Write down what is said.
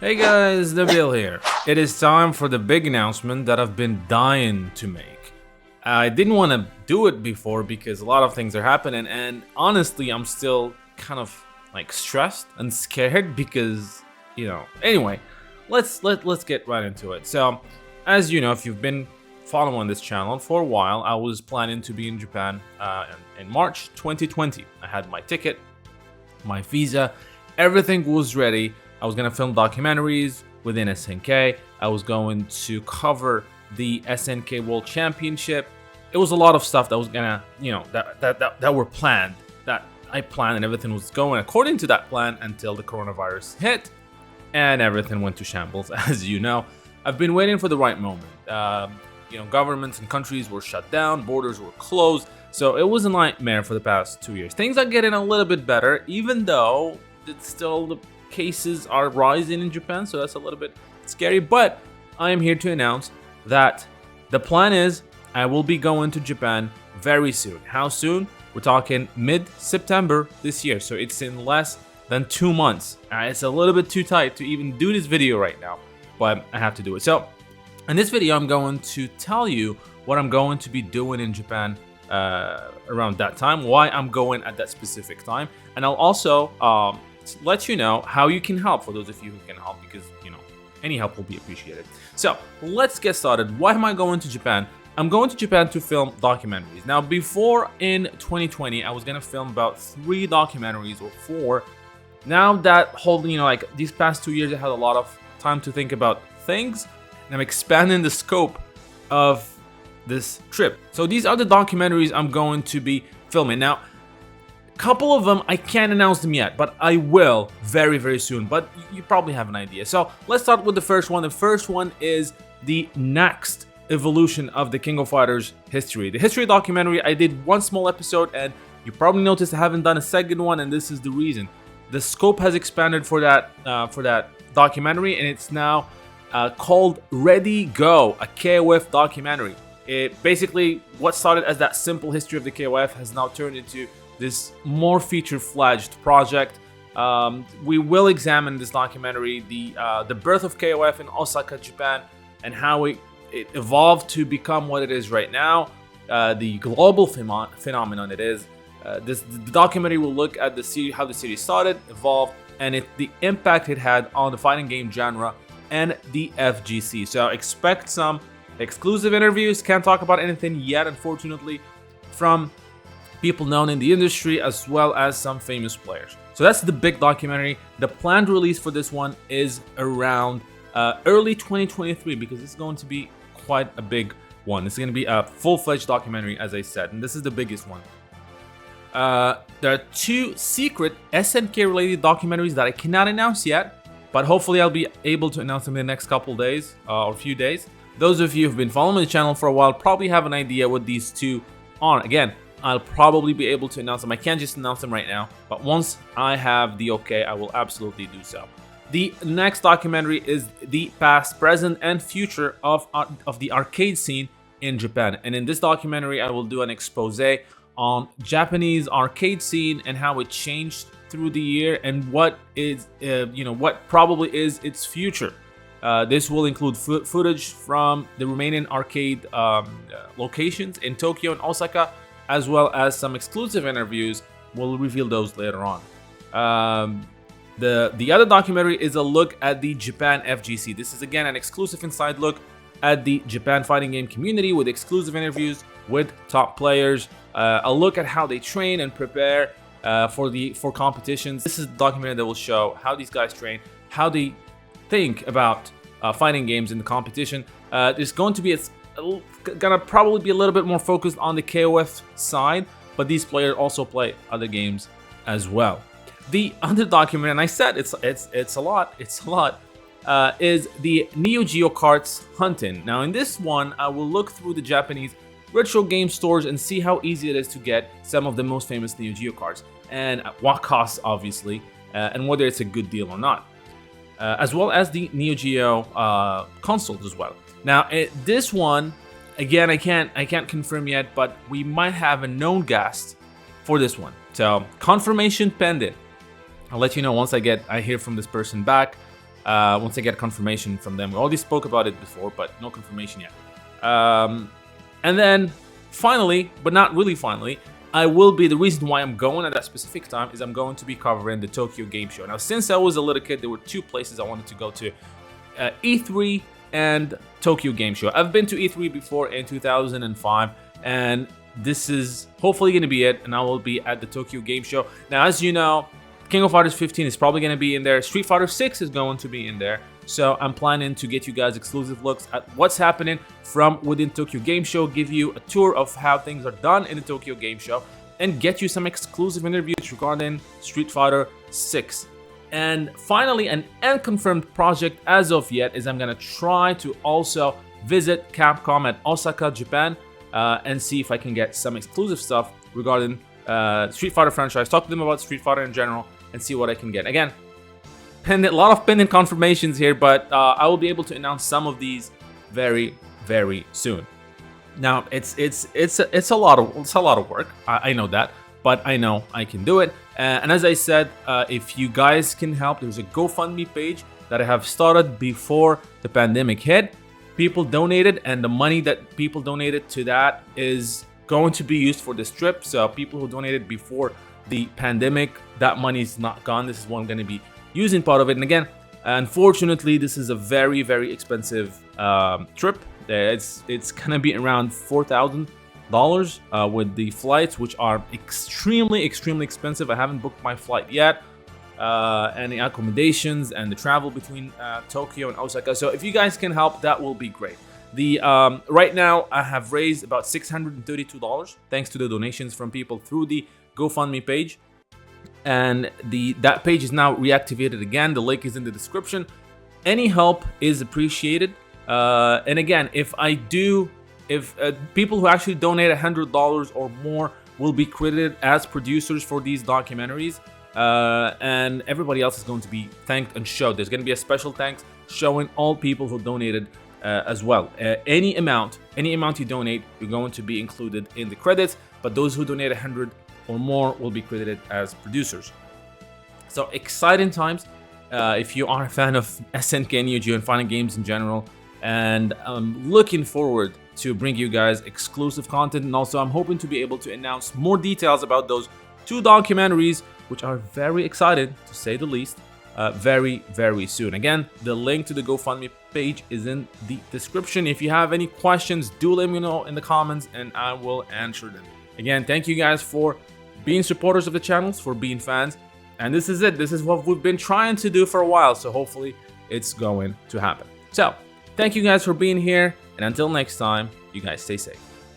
Hey guys, Nabil here. It is time for the big announcement that I've been dying to make. I didn't want to do it before because a lot of things are happening, and honestly, I'm still kind of like stressed and scared because, Anyway, let's get right into it. So, as you know, if you've been following this channel for a while, I was planning to be in Japan in March 2020. I had my ticket, my visa, everything was ready. I was gonna film documentaries within SNK. I was going to cover the SNK World Championship. It was a lot of stuff that was gonna, that were planned. That I planned, and everything was going according to that plan until the coronavirus hit, and everything went to shambles. As you know, I've been waiting for the right moment. Governments and countries were shut down, borders were closed, so it was a nightmare for the past 2 years. Things are getting a little bit better, even though it's still the cases are rising in Japan, so that's a little bit scary. But I am here to announce that the plan is I will be going to Japan very soon. How soon? We're talking mid-September this year, so it's in less than 2 months. It's a little bit too tight to even do this video right now, but I have to do it. So in this video, I'm going to tell you what I'm going to be doing in Japan around that time, why I'm going at that specific time, and I'll also let you know how you can help, for those of you who can help, because any help will be appreciated. So let's get started. Why am I going to Japan? I'm going to Japan to film documentaries. Now, before in 2020, I was gonna film about 3 documentaries or 4. Now that whole, these past 2 years, I had a lot of time to think about things, and I'm expanding the scope of this trip. So these are the documentaries I'm going to be filming. Now, couple of them I can't announce them yet, but I will very, very soon. But you probably have an idea. So let's start with the first one. The first one is the next evolution of the King of Fighters history. The history documentary, I did one small episode, and you probably noticed I haven't done a second one, and this is the reason. The scope has expanded for that documentary, and it's now called Ready Go, a KOF documentary. It basically, what started as that simple history of the KOF has now turned into this more feature-fledged project. We will examine this documentary, the birth of KOF in Osaka, Japan, and how it evolved to become what it is right now, the global phenomenon it is. The documentary will look at how the series started, evolved, and the impact it had on the fighting game genre and the FGC. So expect some exclusive interviews. Can't talk about anything yet, unfortunately, from people known in the industry, as well as some famous players. So that's the big documentary. The planned release for this one is around early 2023, because it's going to be quite a big one. It's going to be a full-fledged documentary, as I said, and this is the biggest one. There are 2 secret SNK-related documentaries that I cannot announce yet, but hopefully I'll be able to announce them in the next couple days or few days. Those of you who've been following the channel for a while probably have an idea what these 2 are. Again, I'll probably be able to announce them. I can't just announce them right now, but once I have the okay, I will absolutely do so. The next documentary is the past, present, and future of the arcade scene in Japan. And in this documentary, I will do an expose on Japanese arcade scene and how it changed through the year, and what is, what probably is its future. This will include footage from the remaining arcade locations in Tokyo and Osaka, as well as some exclusive interviews. We'll reveal those later on. The other documentary is a look at the Japan FGC. This is again an exclusive inside look at the Japan fighting game community with exclusive interviews with top players. A look at how they train and prepare for competitions. This is the documentary that will show how these guys train, how they think about fighting games in the competition. There's going to be gonna probably be a little bit more focused on the KOF side, but these players also play other games as well. The other documentary, and I said it's a lot, is the NeoGeo carts hunting. Now in this one, I will look through the Japanese retro game stores and see how easy it is to get some of the most famous NeoGeo carts, and at what cost, obviously, and whether it's a good deal or not, as well as the NeoGeo consoles as well. Now, this one, again, I can't confirm yet, but we might have a known guest for this one. So confirmation pending. I'll let you know once I hear from this person back. once I get confirmation from them. We already spoke about it before, but no confirmation yet. And then finally, but not really finally, the reason why I'm going at that specific time is I'm going to be covering the Tokyo Game Show. Now, since I was a little kid, there were two places I wanted to go to, E3 and Tokyo Game Show. I've been to E3 before in 2005, and this is hopefully going to be it, and I will be at the Tokyo Game Show. Now, as you know, King of Fighters 15 is probably going to be in there. Street Fighter 6 is going to be in there. So I'm planning to get you guys exclusive looks at what's happening from within Tokyo Game Show, give you a tour of how things are done in the Tokyo Game Show, and get you some exclusive interviews regarding Street Fighter 6. And finally, an unconfirmed project as of yet is I'm going to try to also visit Capcom at Osaka, Japan, and see if I can get some exclusive stuff regarding Street Fighter franchise, talk to them about Street Fighter in general, and see what I can get. Again, a lot of pending confirmations here, but I will be able to announce some of these very, very soon. Now, it's a lot of work. I know that, but I know I can do it. And as I said, if you guys can help, there's a GoFundMe page that I have started before the pandemic hit. People donated, and the money that people donated to that is going to be used for this trip. So people who donated before the pandemic, that money is not gone. This is what I'm going to be using part of it. And again, unfortunately, this is a very, very expensive trip. It's gonna be around $4,000 with the flights, which are extremely expensive. I haven't booked my flight yet, and the accommodations and the travel between Tokyo and Osaka. So if you guys can help, that will be great. The right now I have raised about $632 thanks to the donations from people through the GoFundMe page, and that page is now reactivated again. The link is in the description. Any help is appreciated. And again, if people who actually donate $100 or more will be credited as producers for these documentaries, and everybody else is going to be thanked and showed. There's going to be a special thanks showing all people who donated as well. Any amount you donate, you're going to be included in the credits, but those who donate 100 or more will be credited as producers. So exciting times if you are a fan of SNK, NeoGeo, and fighting games in general. And I'm looking forward to bring you guys exclusive content, and also I'm hoping to be able to announce more details about those two documentaries, which are very excited to say the least, very, very soon. Again, the link to the GoFundMe page is in the description. If you have any questions, do let me know in the comments and I will answer them. Again, thank you guys for being supporters of the channels, for being fans, and this is it. This is what we've been trying to do for a while, so hopefully it's going to happen. So thank you guys for being here, and until next time, you guys stay safe.